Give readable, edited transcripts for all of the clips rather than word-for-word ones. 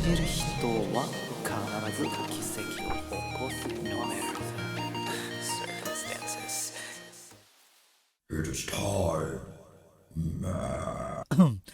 じる人は必ず奇跡を起こす no matter the circumstances. It is time.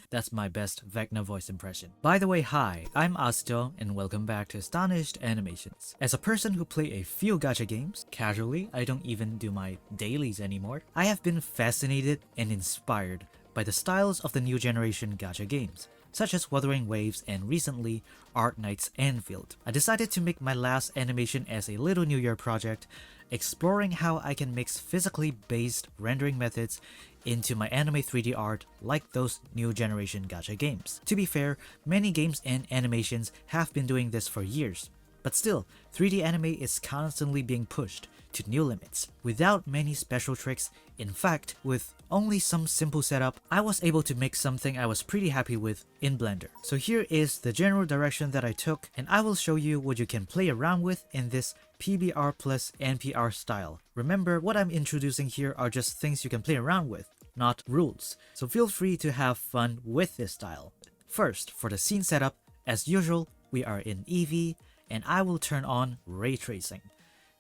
That's my best Vecna voice impression. By the way, hi, I'm Asto, and welcome back to Astonished Animations. As a person who play a few gacha games, casually, I don't even do my dailies anymore, I have been fascinated and inspired by the styles of the new generation gacha games, such as Wuthering Waves and recently Art Knight's Anfield. I decided to make my last animation as a little New Year project, exploring how I can mix physically based rendering methods into my anime 3D art like those new generation gacha games. To be fair, many games and animations have been doing this for years, but still, 3D anime is constantly being pushed to new limits. Without many special tricks, in fact, with only some simple setup, I was able to make something I was pretty happy with in Blender. So here is the general direction that I took, and I will show you what you can play around with in this PBR plus NPR style. Remember, what I'm introducing here are just things you can play around with, not rules. So feel free to have fun with this style. First, for the scene setup, as usual, we are in Eevee, and I will turn on Raytracing.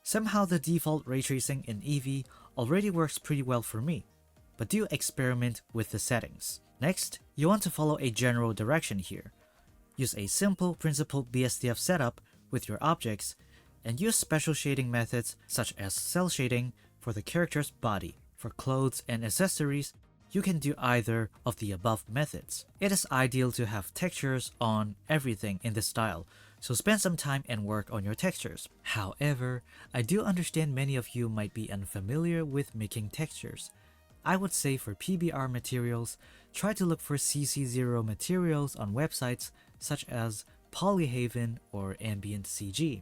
Somehow the default Raytracing in Eevee already works pretty well for me, but do experiment with the settings. Next, you want to follow a general direction here. Use a simple principled BSDF setup with your objects, and use special shading methods such as cell shading for the character's body. For clothes and accessories, you can do either of the above methods. It is ideal to have textures on everything in this style, so spend some time and work on your textures. However, I do understand many of you might be unfamiliar with making textures. I would say for PBR materials, try to look for CC0 materials on websites such as Polyhaven or Ambient CG.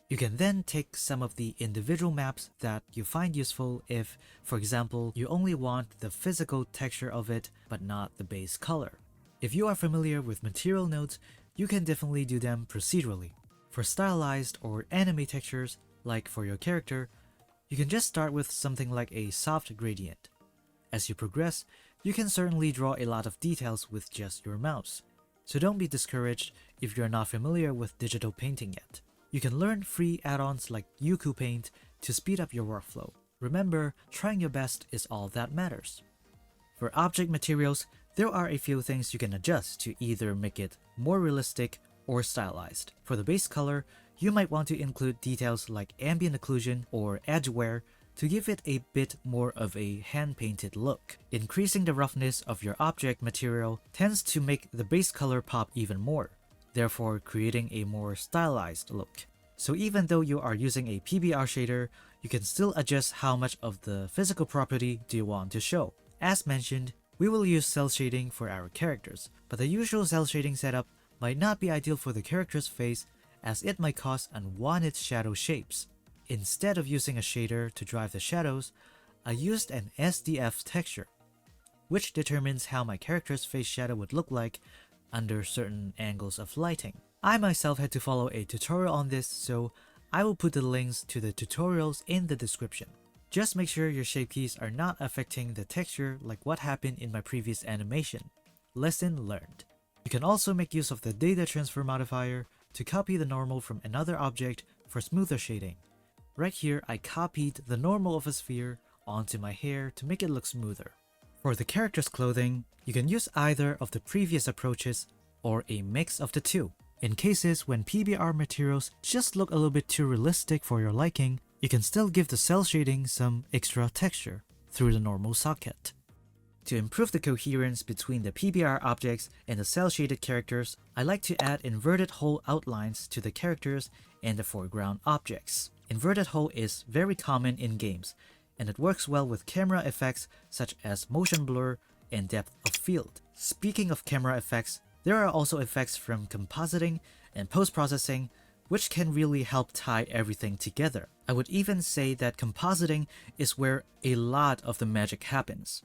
You can then take some of the individual maps that you find useful if, for example, you only want the physical texture of it but not the base color. If you are familiar with material nodes, you can definitely do them procedurally. For stylized or anime textures, like for your character, you can just start with something like a soft gradient. As you progress, you can certainly draw a lot of details with just your mouse, so don't be discouraged if you're not familiar with digital painting yet. You can learn free add-ons like Yuku Paint to speed up your workflow. Remember, trying your best is all that matters. For object materials, there are a few things you can adjust to either make it more realistic or stylized. For the base color, you might want to include details like ambient occlusion or edge wear to give it a bit more of a hand-painted look. Increasing the roughness of your object material tends to make the base color pop even more, therefore creating a more stylized look. So even though you are using a PBR shader, you can still adjust how much of the physical property do you want to show. As mentioned, we will use cell shading for our characters, but the usual cell shading setup might not be ideal for the character's face as it might cause unwanted shadow shapes. Instead of using a shader to drive the shadows, I used an SDF Texture, which determines how my character's face shadow would look like under certain angles of lighting. I myself had to follow a tutorial on this, so I will put the links to the tutorials in the description. Just make sure your shape keys are not affecting the texture like what happened in my previous animation. Lesson learned. You can also make use of the data transfer modifier to copy the normal from another object for smoother shading. Right here, I copied the normal of a sphere onto my hair to make it look smoother. For the character's clothing, you can use either of the previous approaches or a mix of the two. In cases when PBR materials just look a little bit too realistic for your liking, you can still give the cell shading some extra texture through the normal socket. To improve the coherence between the PBR objects and the cell shaded characters, I like to add inverted hole outlines to the characters and the foreground objects. Inverted hole is very common in games, and it works well with camera effects such as motion blur and depth of field. Speaking of camera effects, there are also effects from compositing and post-processing which can really help tie everything together. I would even say that compositing is where a lot of the magic happens.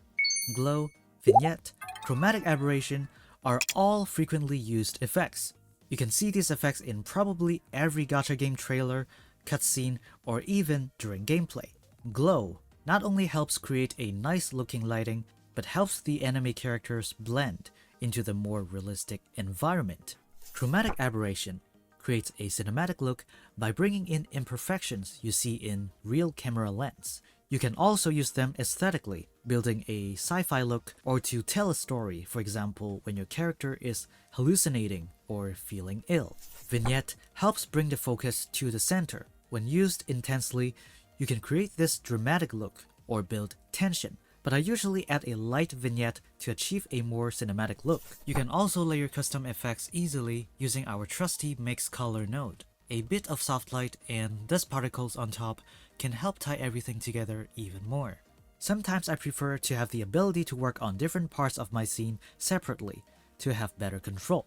Glow, vignette, chromatic aberration are all frequently used effects. You can see these effects in probably every gacha game trailer, cutscene, or even during gameplay. Glow not only helps create a nice looking lighting, but helps the anime characters blend into the more realistic environment. Chromatic aberration creates a cinematic look by bringing in imperfections you see in real camera lens. You can also use them aesthetically, building a sci-fi look or to tell a story, for example, when your character is hallucinating or feeling ill. Vignette helps bring the focus to the center. When used intensely, you can create this dramatic look or build tension, but I usually add a light vignette to achieve a more cinematic look. You can also layer custom effects easily using our trusty mix color node. A bit of soft light and dust particles on top can help tie everything together even more. Sometimes I prefer to have the ability to work on different parts of my scene separately to have better control,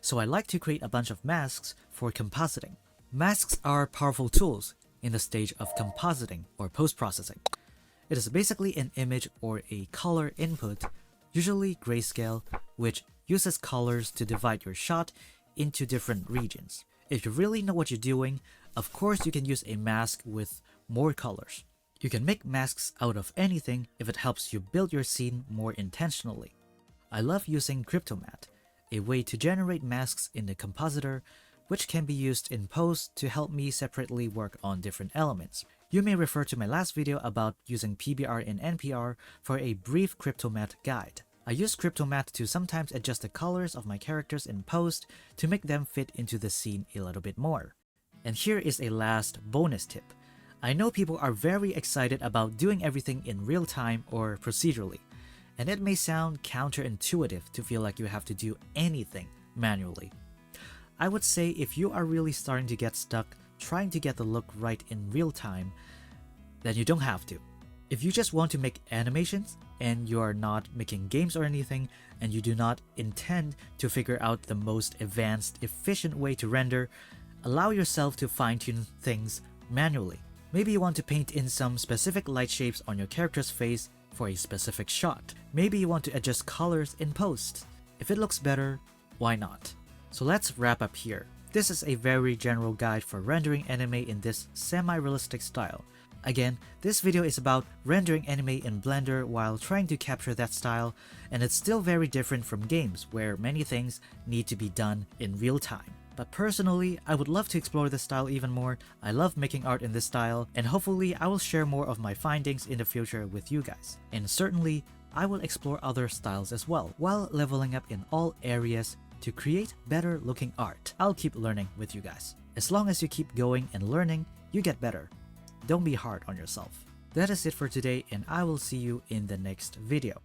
so I like to create a bunch of masks for compositing. Masks are powerful tools in the stage of compositing or post-processing. It is basically an image or a color input, usually grayscale, which uses colors to divide your shot into different regions. If you really know what you're doing, of course you can use a mask with more colors. You can make masks out of anything if it helps you build your scene more intentionally. I love using Cryptomatte, a way to generate masks in the compositor, which can be used in post to help me separately work on different elements. You may refer to my last video about using PBR and NPR for a brief Cryptomatte guide. I use Cryptomatte to sometimes adjust the colors of my characters in post to make them fit into the scene a little bit more. And here is a last bonus tip. I know people are very excited about doing everything in real time or procedurally, and it may sound counterintuitive to feel like you have to do anything manually. I would say if you are really starting to get stuck trying to get the look right in real time, then you don't have to. If you just want to make animations and you are not making games or anything, and you do not intend to figure out the most advanced, efficient way to render, allow yourself to fine-tune things manually. Maybe you want to paint in some specific light shapes on your character's face for a specific shot. Maybe you want to adjust colors in post. If it looks better, why not? So let's wrap up here. This is a very general guide for rendering anime in this semi-realistic style. Again, this video is about rendering anime in Blender while trying to capture that style, and it's still very different from games where many things need to be done in real time. But personally, I would love to explore this style even more. I love making art in this style, and hopefully I will share more of my findings in the future with you guys. And certainly, I will explore other styles as well, while leveling up in all areas to create better looking art. I'll keep learning with you guys. As long as you keep going and learning, you get better. Don't be hard on yourself. That is it for today, and I will see you in the next video.